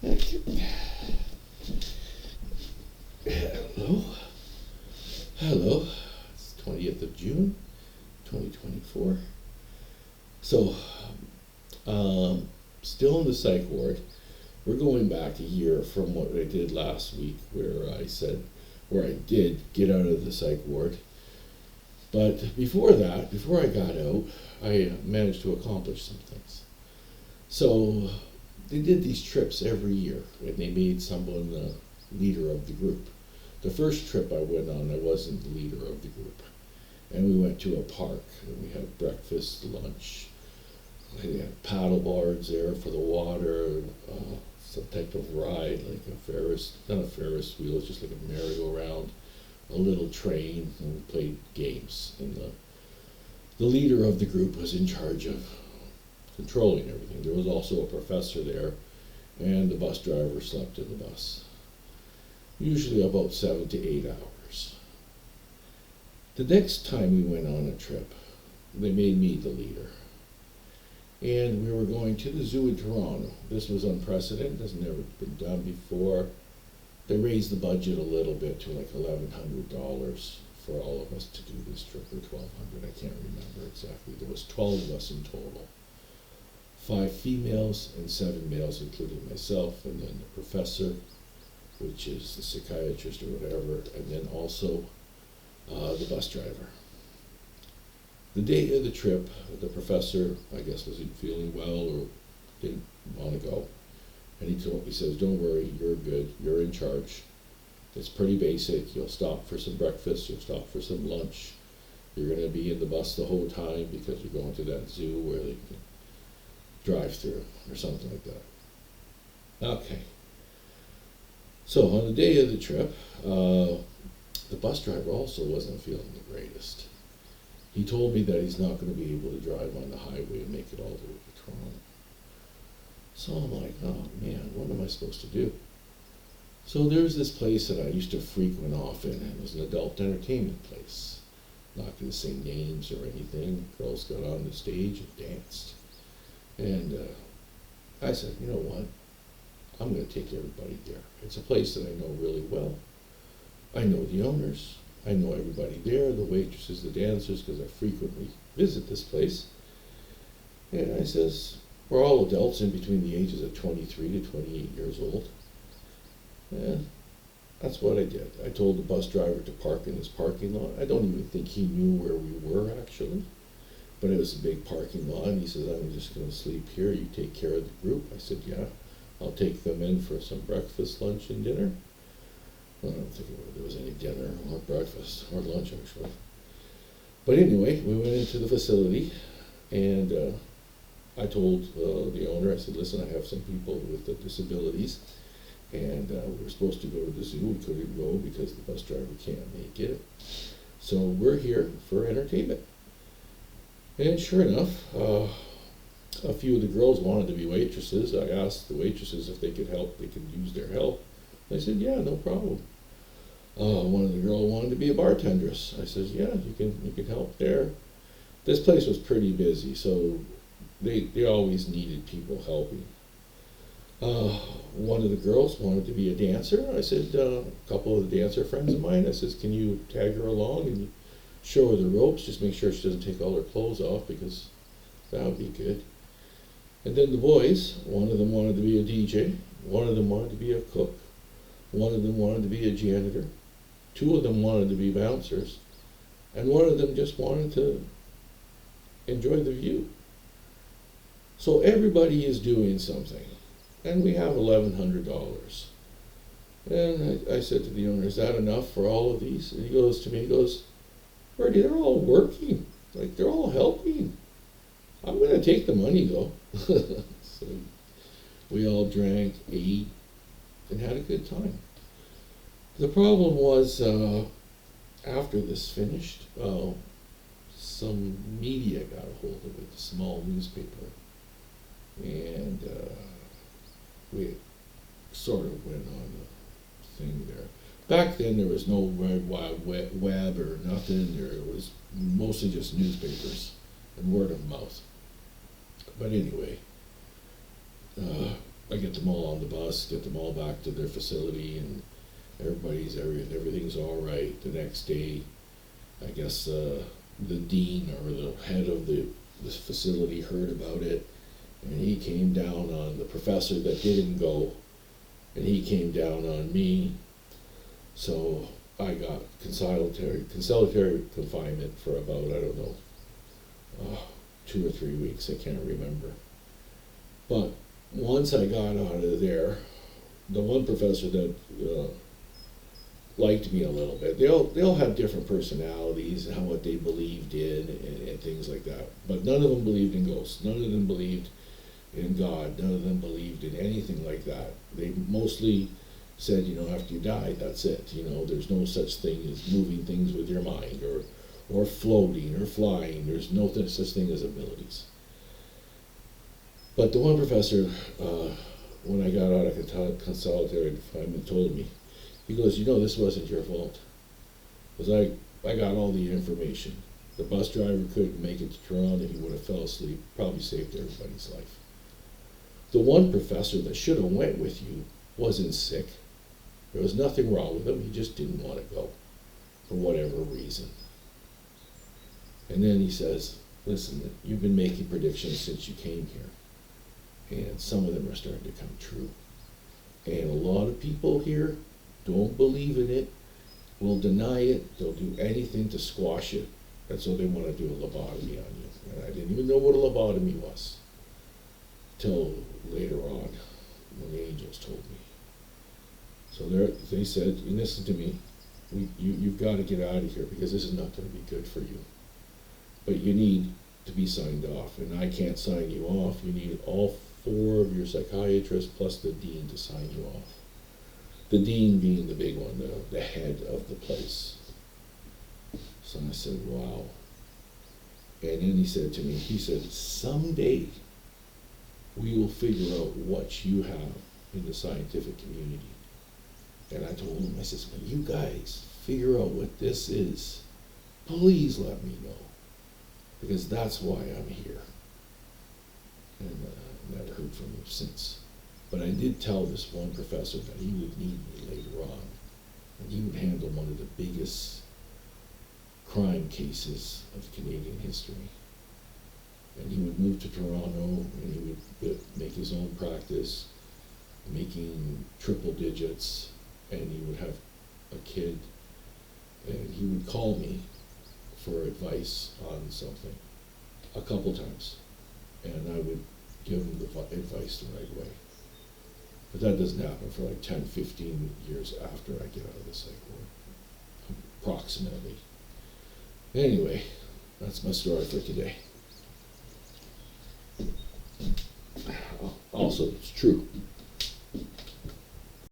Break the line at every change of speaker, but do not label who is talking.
Hello. Hello. It's 20th of June, 2024. So, still in the psych ward. We're going back a year from what I did last week, where I did get out of the psych ward. But before that, before I got out, I managed to accomplish some things. So, they did these trips every year, and they made someone the leader of the group. The first trip I went on, I wasn't the leader of the group. And we went to a park, and we had breakfast, lunch. They had paddle boards there for the water, some type of ride, like a Ferris, not a Ferris wheel, it's just like a merry-go-round, a little train, and we played games. And the leader of the group was in charge of controlling everything. There was also a professor there, and the bus driver slept in the bus. Usually about 7 to 8 hours. The next time we went on a trip, they made me the leader. And we were going to the zoo in Toronto. This was unprecedented, has never been done before. They raised the budget a little bit to like $1,100 for all of us to do this trip, or $1,200, I can't remember exactly. There was 12 of us in total. 5 females and 7 males, including myself, and then the professor, which is the psychiatrist or whatever, and then also the bus driver. The day of the trip, the professor, I guess, wasn't feeling well or didn't want to go. And he says, don't worry, you're good, you're in charge. It's pretty basic. You'll stop for some breakfast, you'll stop for some lunch. You're going to be in the bus the whole time because you're going to that zoo where they can drive through or something like that. Okay. So on the day of the trip, the bus driver also wasn't feeling the greatest. He told me that he's not going to be able to drive on the highway and make it all the way to Toronto. So I'm like, oh man, what am I supposed to do? So there's this place that I used to frequent often, and it was an adult entertainment place. Not going to say names or anything. Girls got on the stage and danced. And I said, you know what? I'm going to take everybody there. It's a place that I know really well. I know the owners. I know everybody there, the waitresses, the dancers, because I frequently visit this place. And I says, we're all adults in between the ages of 23 to 28 years old. And that's what I did. I told the bus driver to park in this parking lot. I don't even think he knew where we were, actually. But it was a big parking lot, and he says, I'm just going to sleep here. You take care of the group. I said, yeah. I'll take them in for some breakfast, lunch, and dinner. Well, I don't think there was any dinner or breakfast or lunch, actually. But anyway, we went into the facility, and I told the owner, I said, listen, I have some people with disabilities, and we were supposed to go to the zoo. We couldn't go because the bus driver can't make it. So we're here for entertainment. And sure enough, a few of the girls wanted to be waitresses. I asked the waitresses if they could help, they could use their help. They said, yeah, no problem. One of the girls wanted to be a bartendress. I said, yeah, you can help there. This place was pretty busy, so they always needed people helping. One of the girls wanted to be a dancer. I said, a couple of the dancer friends of mine, I says, can you tag her along and show her the ropes? Just make sure she doesn't take all her clothes off, because that would be good. And then the boys, one of them wanted to be a DJ, one of them wanted to be a cook, one of them wanted to be a janitor, 2 of them wanted to be bouncers, and one of them just wanted to enjoy the view. So everybody is doing something, and we have $1,100. And I said to the owner, is that enough for all of these? And he goes to me, he goes, Birdy, they're all working, like they're all helping. I'm going to take the money though. So we all drank, ate, and had a good time. The problem was, after this finished, some media got a hold of it, a small newspaper, and we sort of went on the thing there. Back then there was no World Wide Web or nothing. There was mostly just newspapers and word of mouth. But anyway, I get them all on the bus, get them all back to their facility, and everything's all right. The next day, I guess the dean or the head of the facility heard about it, and he came down on the professor that didn't go, and he came down on me. So I got consolatory confinement for about, I don't know, 2 or 3 weeks, I can't remember. But once I got out of there, the one professor that liked me a little bit, they all have different personalities and what they believed in and things like that. But none of them believed in ghosts. None of them believed in God. None of them believed in anything like that. They mostly said, after you die, that's it. There's no such thing as moving things with your mind or floating or flying. There's no such thing as abilities. But the one professor, when I got out of consolatory confinement, told me, he goes, this wasn't your fault. Because I got all the information. The bus driver couldn't make it to Toronto. If he would have fell asleep, probably saved everybody's life. The one professor that should have went with you wasn't sick. There was nothing wrong with him. He just didn't want to go for whatever reason. And then he says, listen, you've been making predictions since you came here. And some of them are starting to come true. And a lot of people here don't believe in it, will deny it, they'll do anything to squash it. And so they want to do a lobotomy on you. And I didn't even know what a lobotomy was till later on when the angels told me. So they said, listen to me, you've got to get out of here because this is not going to be good for you. But you need to be signed off, and I can't sign you off. You need all 4 of your psychiatrists plus the dean to sign you off. The dean being the big one, the head of the place. So I said, wow. And then he said to me, someday we will figure out what you have in the scientific community. And I told him, I said, when you guys figure out what this is, please let me know. Because that's why I'm here. And never heard from him since. But I did tell this one professor that he would need me later on. And he would handle one of the biggest crime cases of Canadian history. And he would move to Toronto, and he would make his own practice, making triple digits, and he would have a kid, and he would call me for advice on something a couple times, and I would give him the advice the right way. But that doesn't happen for like 10, 15 years after I get out of the psych ward, approximately. Anyway, that's my story for today. Also, it's true.